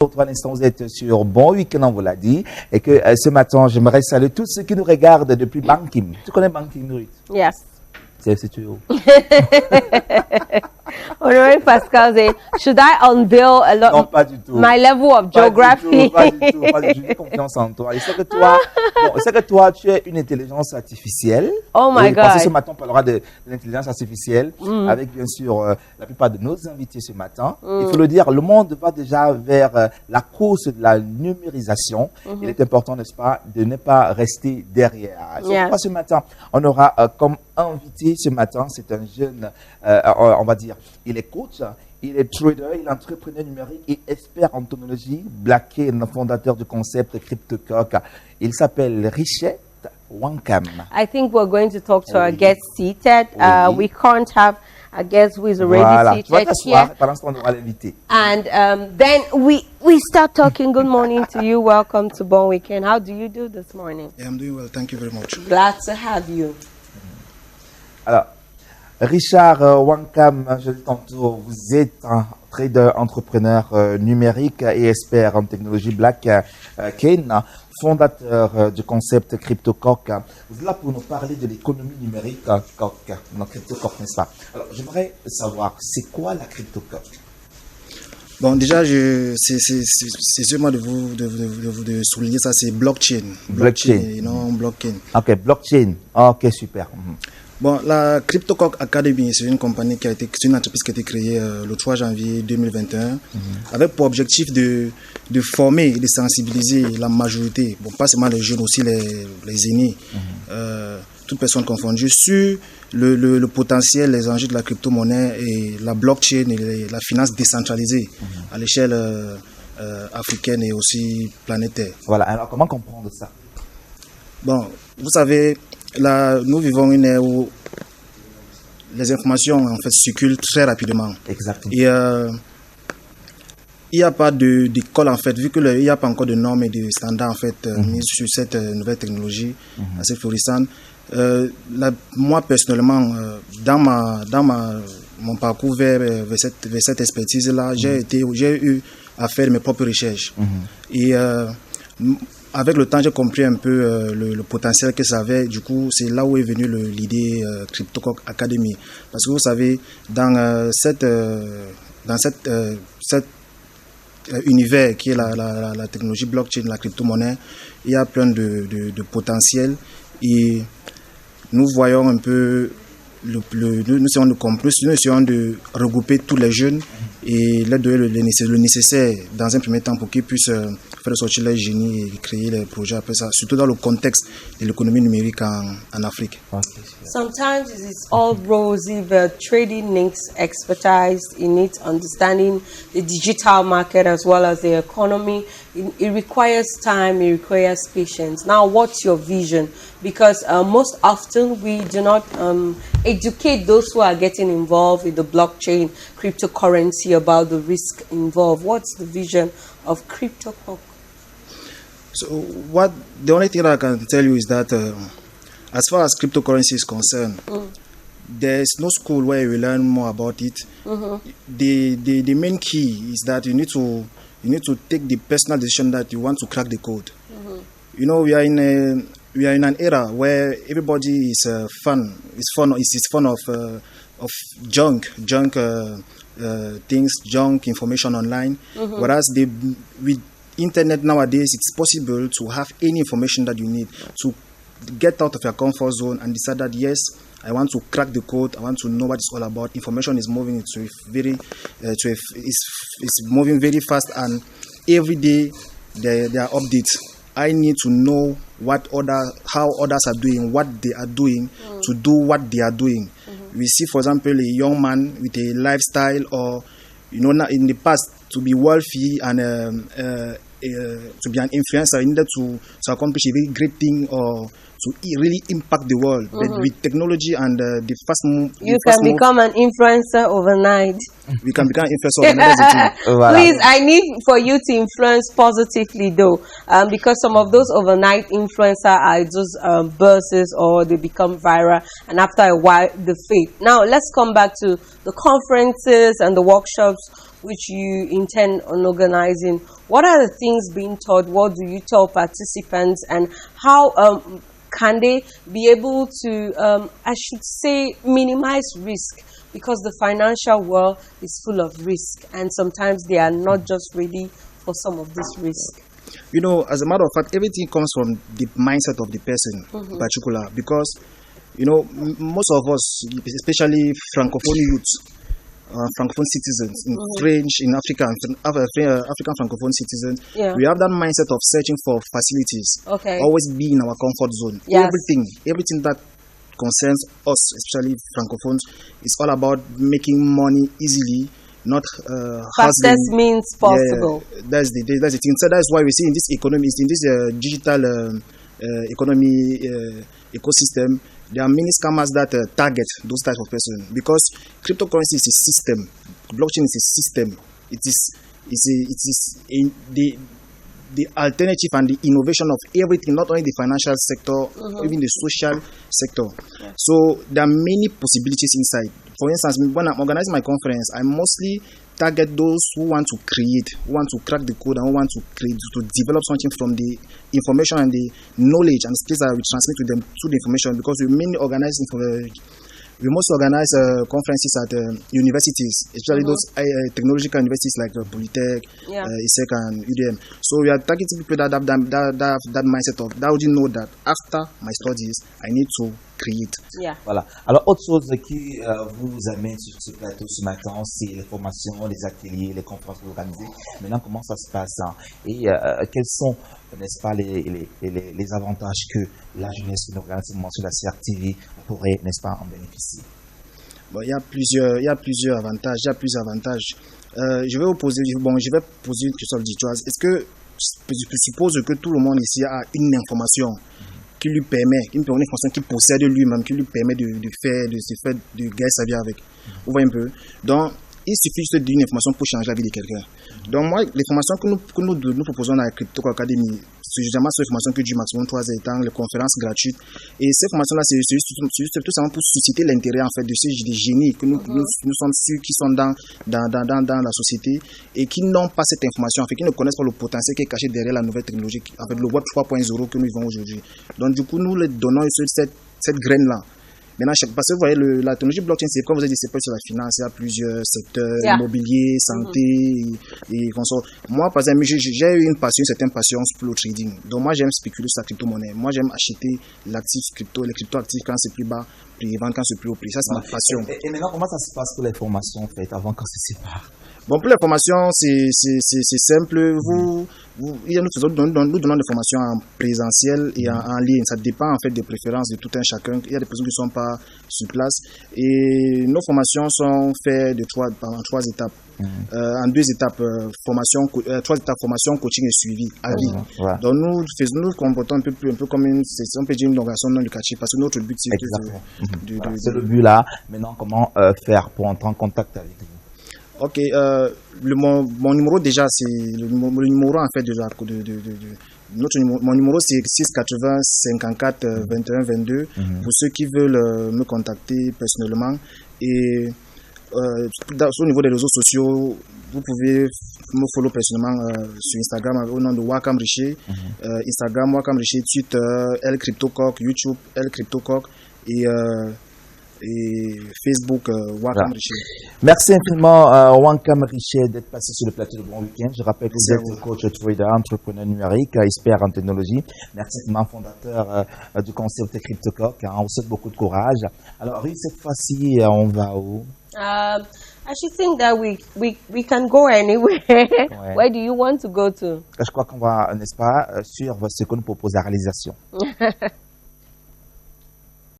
Pour l'instant, vous êtes sur Bon Week-end, on vous l'a dit. Et que ce matin, j'aimerais saluer tous ceux qui nous regardent depuis Bankim. Tu connais Bankim, Ruth? Yes. C'est situé où? Honorary Pascal say, should I unveil a lot Non, pas du tout. my level of geography? Pas du tout. J'ai confiance en toi. Et c'est que toi, tu es une intelligence artificielle. Oh my God. Parce que ce matin, on parlera de l'intelligence artificielle avec, bien sûr, la plupart de nos invités ce matin. Il faut le dire, le monde va déjà vers la course de la numérisation. Il est important, n'est-ce pas, de ne pas rester derrière. Yeah. Ce matin, on aura comme invité ce matin, c'est un jeune, on va dire, il est coach, il est trader, il est entrepreneur numérique et expert en technologie, Blackchain, fondateur du concept CryptoCoq. Il s'appelle Richard Whancam. I think we're going to talk to our guest seated. Oui. We can't have a guest who is already Voilà, tu vas seated t'asseoir here. pendant ce qu'on aura l'invité. And then we start talking. Good morning to you. Welcome to Bon Weekend. How do you do this morning? Yeah, I'm doing well. Thank you very much. Glad to have you. Alors, Richard Whancam, je dis tantôt, vous êtes un trader, entrepreneur numérique et expert en technologie Blackchain, fondateur du concept CryptoCoq. Vous êtes là pour nous parler de l'économie numérique dans CryptoCoq, n'est-ce pas? Alors, j'aimerais savoir, c'est quoi la CryptoCoq? Bon, déjà, c'est seulement de souligner ça, c'est blockchain. Blockchain. Et non blockchain. Ok, blockchain. Ok, super. Bon, la CryptoCoq Academy, c'est une compagnie c'est une entreprise qui a été créée le 3 janvier 2021 avec pour objectif de former et de sensibiliser la majorité, bon, pas seulement les jeunes, aussi les aînés, toutes personnes confondues, sur le potentiel, les enjeux de la crypto-monnaie et la blockchain et la finance décentralisée à l'échelle africaine et aussi planétaire. Voilà, alors comment comprendre ça? Bon, vous savez, là, nous vivons une ère où les informations en fait circulent très rapidement. Exactement. Et il n'y a pas d'école en fait, vu qu'il n'y a pas encore de normes et de standards en fait mis sur cette nouvelle technologie assez florissante. Moi personnellement, dans mon parcours vers cette expertise-là, j'ai eu à faire mes propres recherches. Et avec le temps, j'ai compris un peu le potentiel que ça avait. Du coup, c'est là où est venue l'idée CryptoCoq Academy. Parce que vous savez, dans cet univers qui est la technologie blockchain, la crypto-monnaie, il y a plein de potentiel. Et nous voyons un peu, nous essayons de regrouper tous les jeunes et leur donner le nécessaire dans un premier temps pour qu'ils puissent faire sortir leur génie et créer les projets après ça, surtout dans le contexte de l'économie numérique en Afrique. Sometimes it's all rosy, but trading needs expertise. It needs understanding the digital market as well as the economy. It requires time, it requires patience. Now, what's your vision? Because most often we do not educate those who are getting involved with the blockchain, cryptocurrency, about the risk involved. What's the vision of CryptoCoq? So the only thing that I can tell you is that as far as cryptocurrency is concerned, there is no school where you will learn more about it. The main key is that you need to take the personal decision that you want to crack the code. You know, we are in an era where everybody is fun of junk things, junk information online. Whereas with internet nowadays, it's possible to have any information that you need to get out of your comfort zone and decide that yes, I want to crack the code. I want to know what it's all about. Information is moving it's moving very fast, and every day there are updates. I need to know how others are doing, what they are doing to do what they are doing. We see, for example, a young man with a lifestyle, or in the past, to be wealthy and to be an influencer, you needed to accomplish a very great thing or to really impact the world. But with technology and the fast move, become an influencer overnight. We can become influencer overnight. Please, I need for you to influence positively though, because some of those overnight influencers are just bursts or they become viral, and after a while they fade. Now let's come back to the conferences and the workshops. which you intend on organizing, what are the things being taught? What do you tell participants, and how can they be able to, I should say, minimize risk? Because the financial world is full of risk, and sometimes they are not just ready for some of this risk. You know, as a matter of fact, everything comes from the mindset of the person, in particular, because, you know, most of us, especially Francophone youths, Francophone citizens in French, in Africa, African Francophone citizens, we have that mindset of searching for facilities, always be in our comfort zone. Yes. Everything that concerns us, especially Francophones, is all about making money easily, not fastest means possible. Yeah, that's the thing. So that's why we see in this economy, in this digital economy ecosystem, there are many scammers that target those types of persons, because cryptocurrency is a system, blockchain is a system. It is the alternative and the innovation of everything, not only the financial sector, even the social sector. So there are many possibilities inside. For instance, when I'm organizing my conference, I mostly target those who want to create, who want to crack the code, and who want to create, to develop something from the information and the knowledge and skills that we transmit to them through the information. Because we mainly organize we mostly organize conferences at universities, especially those technological universities like Polytech, ISEC, and UDM. So we are targeting people that have that mindset of, that would know that after my studies, I need to create. Voilà. Alors, autre chose qui vous amène sur ce plateau ce matin, c'est les formations, les ateliers, les conférences organisées. Maintenant, comment ça se passe, hein? Et quels sont, n'est-ce pas, les avantages que la jeunesse qui nous regarde sur la CRTV pourrait, n'est-ce pas, en bénéficier? Bon, il y a plusieurs avantages. Je vais poser une question auditoise. Est-ce que je suppose que tout le monde ici a une information qui lui permet, une information qu'il possède lui-même, qui lui permet de gagner sa vie avec. Vous voyez un peu? Donc, il suffit juste d'une information pour changer la vie de quelqu'un. Donc, moi, les formations que nous proposons à la Crypto Academy, c'est justement ces formations que du maximum 3 ans, les conférences gratuites. Et ces formations-là, c'est juste tout simplement pour susciter l'intérêt, en fait, de ces génies que nous sommes sûrs qui sont dans la société et qui n'ont pas cette information, en fait, qui ne connaissent pas le potentiel qui est caché derrière la nouvelle technologie, en fait, le Web 3.0 que nous vivons aujourd'hui. Donc, du coup, nous les donnons cette graine-là. Maintenant, parce que vous voyez, la technologie blockchain, c'est comme vous avez dit, c'est pas sur la finance, il y a plusieurs secteurs, immobilier, santé et consorts. Moi, par exemple, j'ai eu une certaine passion pour le trading. Donc, moi, j'aime spéculer sur la crypto-monnaie. Moi, j'aime acheter l'actif crypto, les crypto-actifs quand c'est plus bas, puis les vendre quand c'est plus haut prix. Ça, c'est ma passion. Et maintenant, comment ça se passe pour les formations, en fait, avant qu'on se sépare? Bon, pour les formations, c'est simple. Nous donnons des formations en présentiel et en ligne. Ça dépend en fait des préférences de tout un chacun. Il y a des personnes qui ne sont pas sur place. Et nos formations sont faites en 3 étapes. En 2 étapes, 3 étapes, formation, coaching et suivi à vie. Donc nous comportons un peu comme une organisation non lucrative, parce que notre but c'est c'est le but là. Maintenant, comment faire pour entrer en contact avec vous? Ok, mon numéro déjà, c'est le numéro en fait mon numéro c'est 680 54 21 22 pour ceux qui veulent me contacter personnellement. Et au niveau des réseaux sociaux, vous pouvez me follow personnellement sur Instagram au nom de Wakam Richer, Instagram Wakam Richer, Twitter El CryptoCoq, YouTube El CryptoCoq et Facebook Wakam Richer. Merci infiniment Wakam Richer d'être passé sur le plateau de Bon Week-end. Je rappelle que vous êtes coach trader, entrepreneur numérique, expert en technologie. Merci infiniment, fondateur du concept CryptoCoq. On vous souhaite beaucoup de courage. Alors cette fois-ci, on va où? I should think that we can go anywhere. Ouais. Where do you want to go to? Je crois qu'on va, n'est-ce pas, suivre ce que nous propose la réalisation.